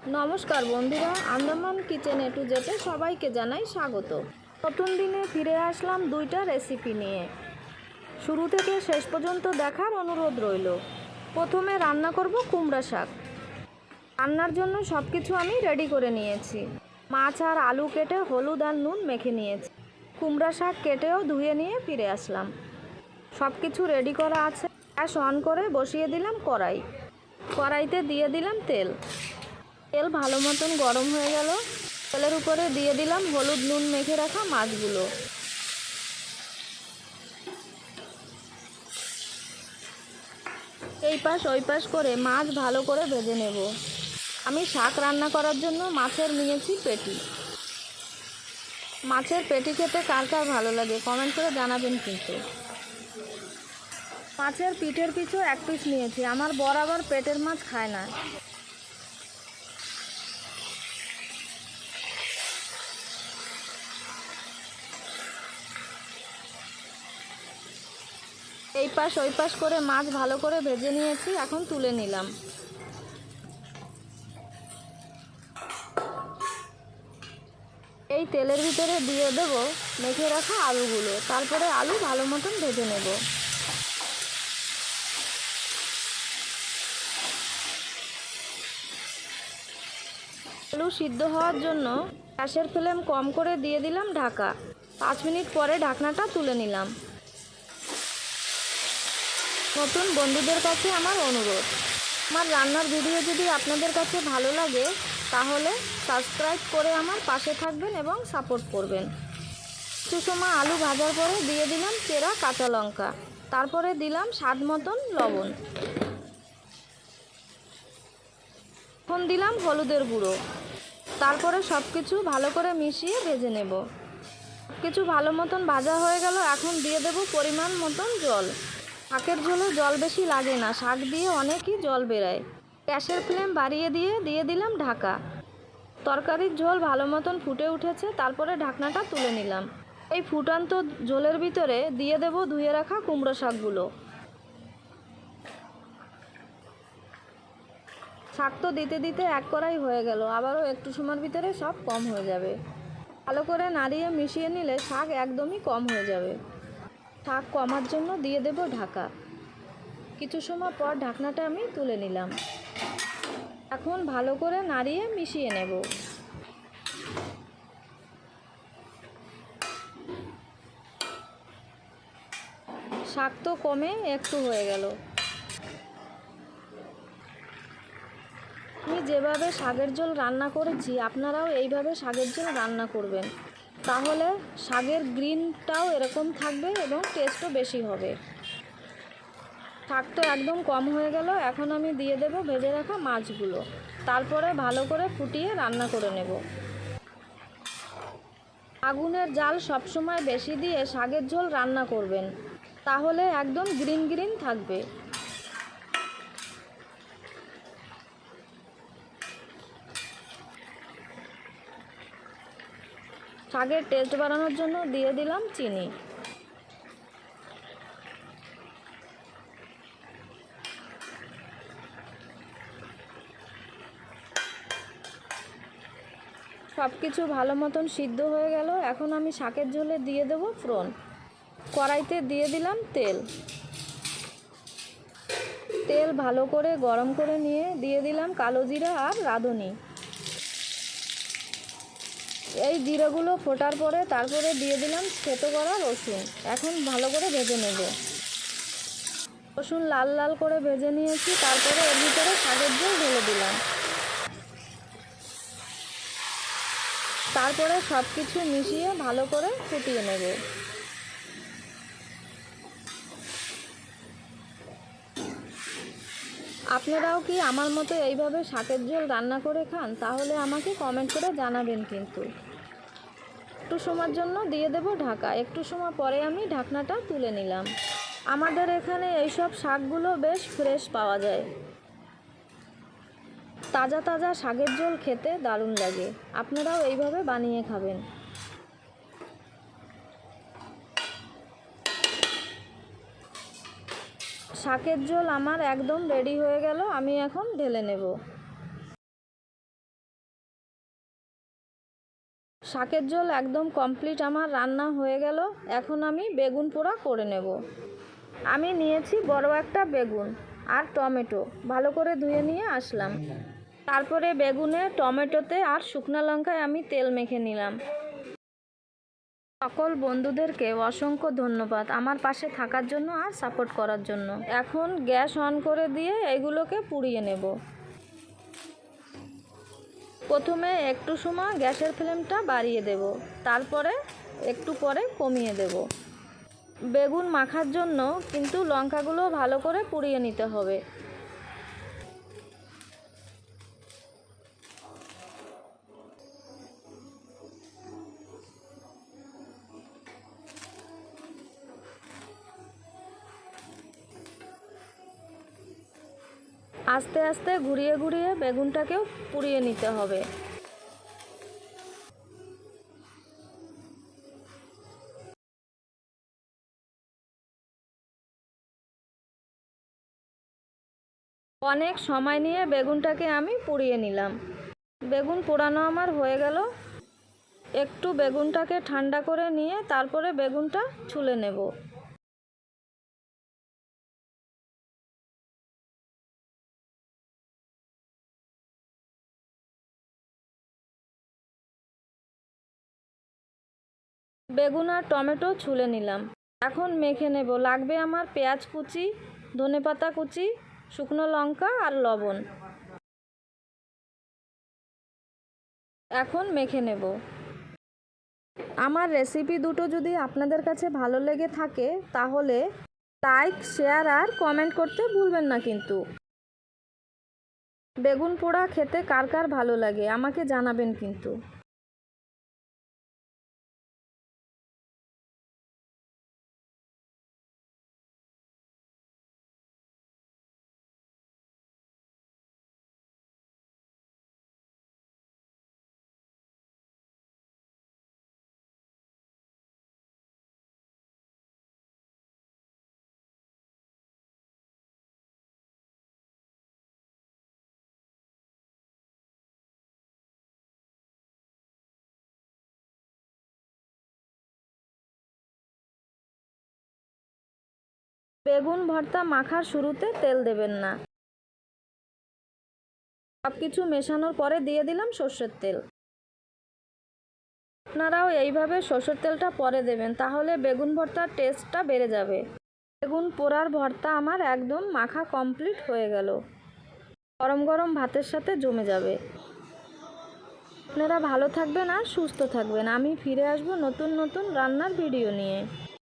নমস্কার বন্ধুরা, আন্দামান কিচেন এ টু জেডে সবাইকে জানাই স্বাগত। নতুন দিনে ফিরে আসলাম দুইটা রেসিপি নিয়ে। শুরু থেকে শেষ পর্যন্ত দেখার অনুরোধ রইল। প্রথমে রান্না করব কুমড়া শাক। রান্নার জন্য সব কিছু আমি রেডি করে নিয়েছি। মাছ আর আলু কেটে হলুদ আর নুন মেখে নিয়েছি। কুমড়া শাক কেটেও ধুয়ে নিয়ে ফিরে আসলাম। সব কিছু রেডি করা আছে। গ্যাস অন করে বসিয়ে দিলাম কড়াই। কড়াইতে দিয়ে দিলাম তেল। তেল ভালো মতন গরম হয়ে গেল। তেলের উপরে দিয়ে দিলাম হলুদ নুন মেখে রাখা মাছগুলো। এই পাশ ওই পাশ করে মাছ ভালো করে ভেজে নেব। আমি শাক রান্না করার জন্য মাছের নিয়েছি পেটি। মাছের পেটি খেতে কার কার ভালো লাগে কমেন্ট করে জানাবেন কিন্তু। মাছের পিঠের পিছু এক পিস নিয়েছি। আমার বরাবর পেটের মাছ খায় না। এই পাশ ওই পাশ করে মাছ ভালো করে ভেজে নিয়েছি, এখন তুলে নিলাম। এই তেলের ভিতরে দিয়ে দেব মেখে রাখা আলুগুলো। তারপরে আলু ভালো মতন ভেজে নেব। আলু সিদ্ধ হওয়ার জন্য গ্যাসের ফ্লেম কম করে দিয়ে দিলাম ঢাকা। 5 মিনিট পরে ঢাকনাটা তুলে নিলাম। নতুন বন্ধুদের কাছে আমার অনুরোধ, আমার রান্নার ভিডিও যদি আপনাদের কাছে ভালো লাগে তাহলে সাবস্ক্রাইব করে আমার পাশে থাকবেন এবং সাপোর্ট করবেন। কিছু সময় আলু ভাজার পরে দিয়ে দিলাম চেরা কাঁচা লঙ্কা। তারপরে দিলাম স্বাদ মতন লবণ। এখন দিলাম হলুদের গুঁড়ো। তারপরে সব কিছু ভালো করে মিশিয়ে ভেজে নেব। কিছু ভালো মতন ভাজা হয়ে গেল। এখন দিয়ে দেব পরিমাণ মতন জল। শাকের ঝোলে জল বেশি লাগে না, শাক দিয়ে অনেকই জল বেরায়। গ্যাসের ফ্লেম বাড়িয়ে দিয়ে দিলাম ঢাকা। তরকারির ঝোল ভালো মতন ফুটে উঠেছে। তারপরে ঢাকনাটা তুলে নিলাম। এই ফুটান্ত ঝোলের ভিতরে দিয়ে দেব ধুয়ে রাখা কুমড়ো শাকগুলো। শাক তো দিতে দিতে এক কড়াই হয়ে গেল, আবারও একটু সময়ের ভিতরে সব কম হয়ে যাবে। ভালো করে নাড়িয়ে মিশিয়ে নিলে শাক একদমই কম হয়ে যাবে। শাক কমার জন্য দিয়ে দেব ঢাকা। কিছু সময় পর ঢাকনাটা আমি তুলে নিলাম। এখন ভালো করে নাড়িয়ে মিশিয়ে নেব। শাক তো কমে একটু হয়ে গেল। আমি যেভাবে শাকের ঝোল রান্না করেছি আপনারাও এইভাবে শাকের ঝোল রান্না করবেন, তাহলে শাকের গ্রিনটাও এরকম থাকবে এবং টেস্টও বেশি হবে। শাক তো একদম কম হয়ে গেল। এখন আমি দিয়ে দেব ভেজে রাখা মাছগুলো। তারপরে ভালো করে ফুটিয়ে রান্না করে নেব। আগুনের জাল সবসময় বেশি দিয়ে শাকের ঝোল রান্না করবেন, তাহলে একদম গ্রিন গ্রিন থাকবে। শাকের টেস্ট বাড়ানোর জন্য দিয়ে দিলাম চিনি। সব কিছু ভালো মতন সিদ্ধ হয়ে গেল। এখন আমি শাকের ঝোলে দিয়ে দেবো ফোড়ন। কড়াইতে দিয়ে দিলাম তেল। তেল ভালো করে গরম করে নিয়ে দিয়ে দিলাম কালো জিরা আর রাঁধুনি। এই জিরাগুলো ফোটার পরে তারপরে দিয়ে দিলাম থেতো করা রসুন। এখন ভালো করে ভেজে নেব। রসুন লাল লাল করে ভেজে নিয়েছি। তারপরে এর ভিতরে শাকের ঝোল ঢেলে দিলাম। তারপরে সব কিছু মিশিয়ে ভালো করে ফুটিয়ে নেব। আপনারাও কি আমার মতো এইভাবে শাকের ঝোল রান্না করে খান? তাহলে আমাকে কমেন্ট করে জানাবেন কিন্তু। একটু সময়ের জন্য দিয়ে দেব ঢাকা। একটু সময় পরে আমি ঢাকনাটা তুলে নিলাম। আমাদের এখানে এইসব শাকগুলো বেশ ফ্রেশ পাওয়া যায়। তাজা তাজা শাকের ঝোল খেতে দারুণ লাগে। আপনারাও এইভাবে বানিয়ে খাবেন। শাকের ঝোল আমার একদম রেডি হয়ে গেল। আমি এখন ঢেলে নেব। শাকের ঝোল একদম কমপ্লিট, আমার রান্না হয়ে গেল। এখন আমি বেগুন পোড়া করে নেব। আমি নিয়েছি বড় একটা বেগুন আর টমেটো, ভালো করে ধুয়ে নিয়ে আসলাম। তারপরে বেগুনে, টমেটোতে আর শুকনো লঙ্কায় আমি তেল মেখে নিলাম। সকল বন্ধুদেরকে অসংখ্য ধন্যবাদ আমার পাশে থাকার জন্য আর সাপোর্ট করার জন্য। এখন গ্যাস অন করে দিয়ে এগুলোকে পুড়িয়ে নেব। প্রথমে একটু সময় গ্যাসের ফ্লেমটা বাড়িয়ে দেব, তারপরে একটু পরে কমিয়ে দেব। বেগুন মাখার জন্য কিন্তু লঙ্কাগুলো ভালো করে পুড়িয়ে নিতে হবে। আস্তে আস্তে ঘুরিয়ে ঘুরিয়ে বেগুনটাকেও পুড়িয়ে নিতে হবে। অনেক সময় নিয়ে বেগুনটাকে আমি পুড়িয়ে নিলাম। বেগুন পোড়ানো আমার হয়ে গেল। একটু বেগুনটাকে ঠান্ডা করে নিয়ে তারপরে বেগুনটা ছুলে নেব। বেগুন আর টমেটো ছুলে নিলাম। এখন মেখে নেব। লাগবে আমার পেঁয়াজ কুচি, ধনেপাতা কুচি, শুকনো লঙ্কা আর লবণ। এখন মেখে নেব। আমার রেসিপি দুটো যদি আপনাদের কাছে ভালো লেগে থাকে তাহলে লাইক, শেয়ার আর কমেন্ট করতে ভুলবেন না কিন্তু। বেগুন পোড়া খেতে কার কার ভালো লাগে আমাকে জানাবেন কিন্তু। বেগুন ভর্তা মাখার শুরুতে তেল দেবেন না। সব কিছু মেশানোর পরে দিয়ে দিলাম সর্ষের তেল। আপনারাও এইভাবে সর্ষের তেলটা পরে দেবেন, তাহলে বেগুন ভর্তার টেস্টটা বেড়ে যাবে। বেগুন পোড়ার ভর্তা আমার একদম মাখা কমপ্লিট হয়ে গেল। গরম গরম ভাতের সাথে জমে যাবে। আপনারা ভালো থাকবেন আর সুস্থ থাকবেন। আমি ফিরে আসবো নতুন নতুন রান্নার ভিডিও নিয়ে।